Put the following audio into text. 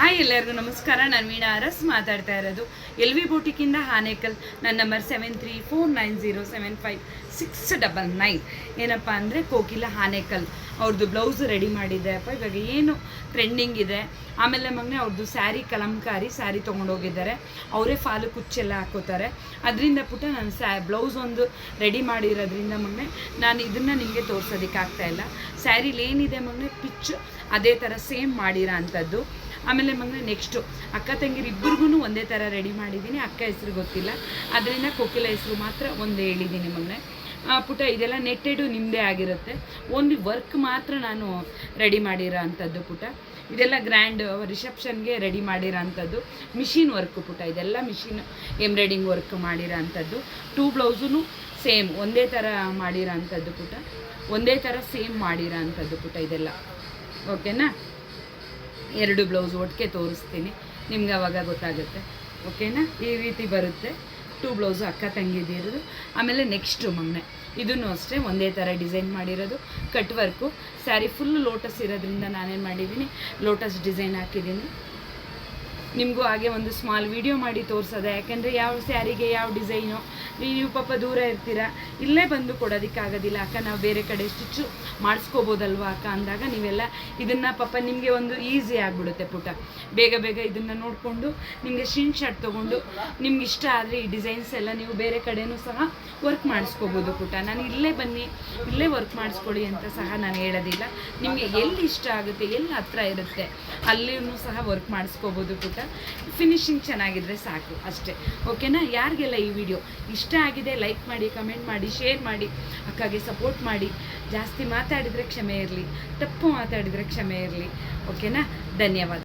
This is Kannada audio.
ಹಾಯ್ ಎಲ್ಲರಿಗೂ ನಮಸ್ಕಾರ. ನಾನು ವೀಣಾ ಅರಸ್ ಮಾತಾಡ್ತಾ ಇರೋದು ಎಲ್ ವಿ ಬೂಟಿಕಿಂದ ಆನೇಕಲ್. ನನ್ನ ನಂಬರ್ 7349075699. ಏನಪ್ಪ ಅಂದರೆ ಕೋಕಿಲ ಆನೇಕಲ್ ಅವ್ರದ್ದು ಬ್ಲೌಸ್ ರೆಡಿ ಮಾಡಿದ್ದೆ ಅಪ್ಪ. ಇವಾಗ ಏನು ಟ್ರೆಂಡಿಂಗ್ ಇದೆ. ಆಮೇಲೆ ಮಗನೆ ಅವ್ರದ್ದು ಸ್ಯಾರಿ ಕಲಂಕಾರಿ ಸ್ಯಾರಿ ತೊಗೊಂಡೋಗಿದ್ದಾರೆ. ಅವರೇ ಫಾಲು ಕುಚ್ಚೆಲ್ಲ ಹಾಕೋತಾರೆ. ಅದರಿಂದ ಪುಟ್ಟ ನಾನು ಬ್ಲೌಸ್ ಒಂದು ರೆಡಿ ಮಾಡಿರೋದ್ರಿಂದ ಮಗನೆ ನಾನು ಇದನ್ನು ನಿಮಗೆ ತೋರ್ಸೋದಕ್ಕೆ ಆಗ್ತಾಯಿಲ್ಲ. ಸ್ಯಾರಿಲಿ ಏನಿದೆ ಮಗನೆ ಪಿಚ್ ಅದೇ ಥರ ಸೇಮ್ ಮಾಡಿರೋ ಅಂಥದ್ದು. ಆಮೇಲೆ ಮಗನೆ ನೆಕ್ಸ್ಟು ಅಕ್ಕ ತಂಗಿರು ಇಬ್ಬರಿಗೂ ಒಂದೇ ಥರ ರೆಡಿ ಮಾಡಿದ್ದೀನಿ. ಅಕ್ಕ ಹೆಸ್ರು ಗೊತ್ತಿಲ್ಲ, ಅದರಿಂದ ಕೋಕಿಲ ಹೆಸ್ರು ಮಾತ್ರ ಒಂದು ಹೇಳಿದ್ದೀನಿ ಮಗನೆ. ಪುಟ ಇದೆಲ್ಲ ನೆಟ್ಟೆಡು ನಿಮ್ಮದೇ ಆಗಿರುತ್ತೆ. ಓನ್ಲಿ ವರ್ಕ್ ಮಾತ್ರ ನಾನು ರೆಡಿ ಮಾಡಿರೋ ಅಂಥದ್ದು ಪುಟ. ಇದೆಲ್ಲ ಗ್ರ್ಯಾಂಡ್ ರಿಸೆಪ್ಷನ್ಗೆ ರೆಡಿ ಮಾಡಿರೋ ಅಂಥದ್ದು. ಮಿಷಿನ್ ವರ್ಕು ಪುಟ, ಇದೆಲ್ಲ ಮಿಷಿನ್ ಎಂಬ್ರಾಯ್ಡಿಂಗ್ ವರ್ಕ್ ಮಾಡಿರೋ ಅಂಥದ್ದು. 2 ಬ್ಲೌಸೂ ಸೇಮ್ ಒಂದೇ ಥರ ಮಾಡಿರೋ ಅಂಥದ್ದು ಪುಟ, ಒಂದೇ ಥರ ಸೇಮ್ ಮಾಡಿರೋ ಅಂಥದ್ದು ಪುಟ ಇದೆಲ್ಲ. ಓಕೆನಾ? 2 ಬ್ಲೌಸ್ ಒಟ್ಟಿಗೆ ತೋರಿಸ್ತೀನಿ ನಿಮ್ಗೆ, ಅವಾಗ ಗೊತ್ತಾಗುತ್ತೆ. ಓಕೆನಾ? ಈ ರೀತಿ ಬರುತ್ತೆ 2 ಬ್ಲೌಸು ಅಕ್ಕ ತಂಗಿದಿರೋದು. ಆಮೇಲೆ ನೆಕ್ಸ್ಟು ಮಗನೆ ಇದನ್ನು ಅಷ್ಟೇ ಒಂದೇ ಥರ ಡಿಸೈನ್ ಮಾಡಿರೋದು, cut work. Sari full lotus ಇರೋದ್ರಿಂದ ನಾನೇನು ಮಾಡಿದ್ದೀನಿ, ಲೋಟಸ್ ಡಿಸೈನ್ ಹಾಕಿದ್ದೀನಿ. ನಿಮಗೂ ಹಾಗೆ ಒಂದು ಸ್ಮಾಲ್ ವಿಡಿಯೋ ಮಾಡಿ ತೋರಿಸೋದೆ. ಯಾಕೆಂದರೆ ಯಾವ ಸ್ಯಾರಿಗೆ ಯಾವ ಡಿಸೈನು ನೀವು ಪಾಪ ದೂರ ಇರ್ತೀರ, ಇಲ್ಲೇ ಬಂದು ಕೊಡೋದಕ್ಕಾಗೋದಿಲ್ಲ ಅಕ್ಕ, ನಾವು ಬೇರೆ ಕಡೆ ಸ್ಟಿಚ್ಚು ಮಾಡಿಸ್ಕೋಬೋದಲ್ವ ಅಕ್ಕ ಅಂದಾಗ ನೀವೆಲ್ಲ ಇದನ್ನು ಪಾಪ ನಿಮಗೆ ಒಂದು ಈಸಿ ಆಗಿಬಿಡುತ್ತೆ ಪುಟ. ಬೇಗ ಬೇಗ ಇದನ್ನು ನೋಡಿಕೊಂಡು ನಿಮಗೆ ಸ್ಕ್ರೀನ್ ಶಾಟ್ ತೊಗೊಂಡು ನಿಮ್ಗೆ ಇಷ್ಟ ಆದರೆ ಈ ಡಿಸೈನ್ಸ್ ಎಲ್ಲ ನೀವು ಬೇರೆ ಕಡೆಯೂ ಸಹ ವರ್ಕ್ ಮಾಡಿಸ್ಕೋಬೋದು ಪುಟ. ನಾನು ಇಲ್ಲೇ ಬನ್ನಿ ಇಲ್ಲೇ ವರ್ಕ್ ಮಾಡಿಸ್ಕೊಡಿ ಅಂತ ಸಹ ನಾನು ಹೇಳೋದಿಲ್ಲ. ನಿಮಗೆ ಎಲ್ಲಿ ಇಷ್ಟ ಆಗುತ್ತೆ, ಎಲ್ಲಿ ಹತ್ರ ಇರುತ್ತೆ ಅಲ್ಲಿಯೂ ಸಹ ವರ್ಕ್ ಮಾಡಿಸ್ಕೋಬೋದು ಪುಟ. ಫಿನಿಶಿಂಗ್ ಚೆನ್ನಾಗಿದ್ರೆ ಸಾಕು ಅಷ್ಟೇ. ಓಕೆನಾ? ಯಾರಿಗೆಲ್ಲ ಈ ವಿಡಿಯೋ ಇಷ್ಟ ಆಗಿದೆ ಲೈಕ್ ಮಾಡಿ, ಕಮೆಂಟ್ ಮಾಡಿ, ಶೇರ್ ಮಾಡಿ, ಅಕ್ಕಗೆ ಸಪೋರ್ಟ್ ಮಾಡಿ. ಜಾಸ್ತಿ ಮಾತಾಡಿದರೆ ಕ್ಷಮೆ ಇರಲಿ, ತಪ್ಪು ಮಾತಾಡಿದರೆ ಕ್ಷಮೆ ಇರಲಿ. ಓಕೆನಾ? ಧನ್ಯವಾದ.